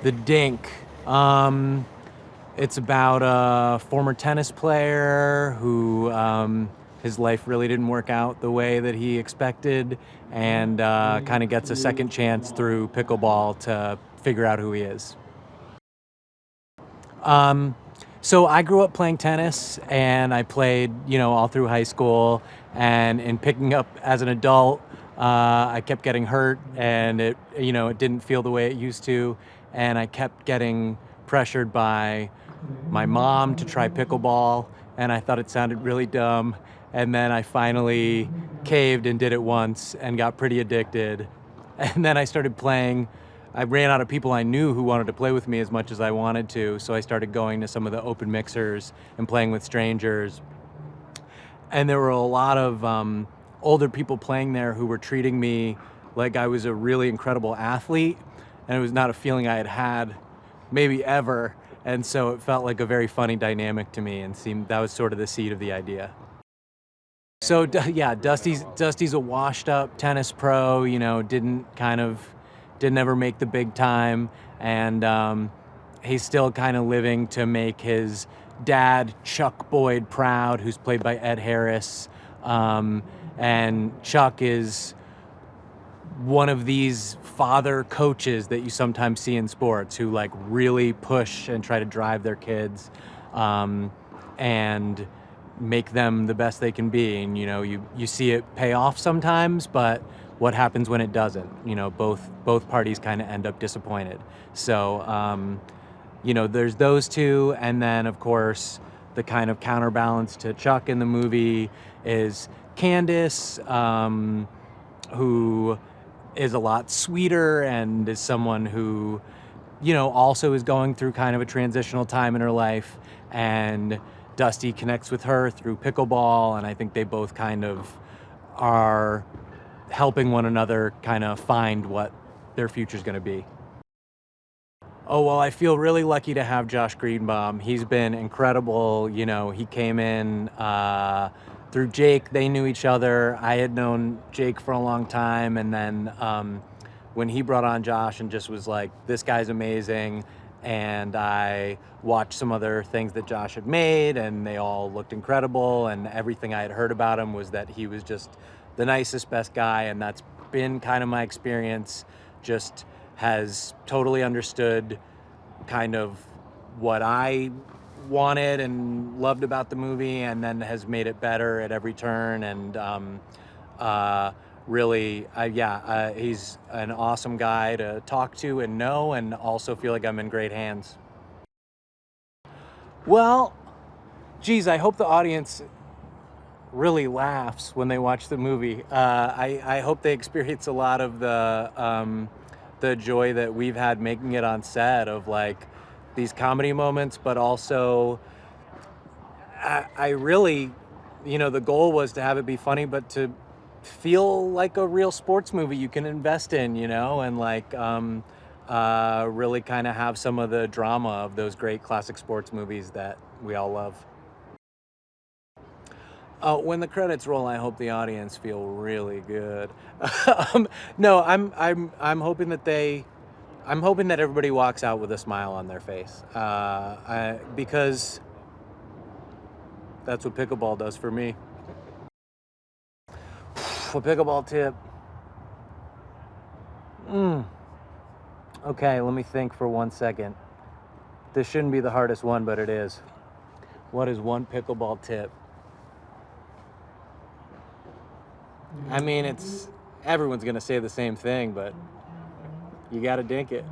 The DINK. It's about a former tennis player who his life really didn't work out the way that he expected, and kind of gets a second chance through pickleball to figure out who he is. Um, so I grew up playing tennis, and I played, all through high school. And in picking up as an adult, I kept getting hurt, and it didn't feel the way it used to. And I kept getting pressured by my mom to try pickleball, and I thought it sounded really dumb. And then I finally caved and did it once and got pretty addicted. And then I started playing. I ran out of people I knew who wanted to play with me as much as I wanted to, so I started going to some of the open mixers and playing with strangers. And there were a lot of older people playing there who were treating me like I was a really incredible athlete, and it was not a feeling I had had maybe ever. And so it felt like a very funny dynamic to me, and seemed that was sort of the seed of the idea. So yeah, Dusty's a washed up tennis pro. Didn't ever make the big time, and he's still kind of living to make his dad Chuck Boyd proud, who's played by Ed Harris. And Chuck is one of these father coaches that you sometimes see in sports who like really push and try to drive their kids, and make them the best they can be. And you see it pay off sometimes, but what happens when it doesn't? Both parties kind of end up disappointed. So there's those two, and then of course the kind of counterbalance to Chuck in the movie is Candace, who is a lot sweeter and is someone who, also is going through kind of a transitional time in her life. And Dusty connects with her through pickleball, and I think they both kind of are helping one another kind of find what their future's going to be. Oh, well, I feel really lucky to have Josh Greenbaum. He's been incredible. He came in through Jake. They knew each other. I had known Jake for a long time. And then when he brought on Josh and just was like, this guy's amazing. And I watched some other things that Josh had made, and they all looked incredible. And everything I had heard about him was that he was just the nicest, best guy. And that's been kind of my experience. Just has totally understood kind of what I wanted and loved about the movie, and then has made it better at every turn. And really, he's an awesome guy to talk to and know, and also feel like I'm in great hands. Well, geez, I hope the audience really laughs when they watch the movie. I hope they experience a lot of the joy that we've had making it on set, of like these comedy moments, but also I really, the goal was to have it be funny, but to feel like a real sports movie you can invest in, and like really kind of have some of the drama of those great classic sports movies that we all love. When the credits roll, I hope the audience feel really good. No, I'm hoping that I'm hoping that everybody walks out with a smile on their face, because that's what pickleball does for me. A pickleball tip. Okay, let me think for 1 second. This shouldn't be the hardest one, but it is. What is one pickleball tip? I mean, everyone's gonna say the same thing, but you gotta dink it.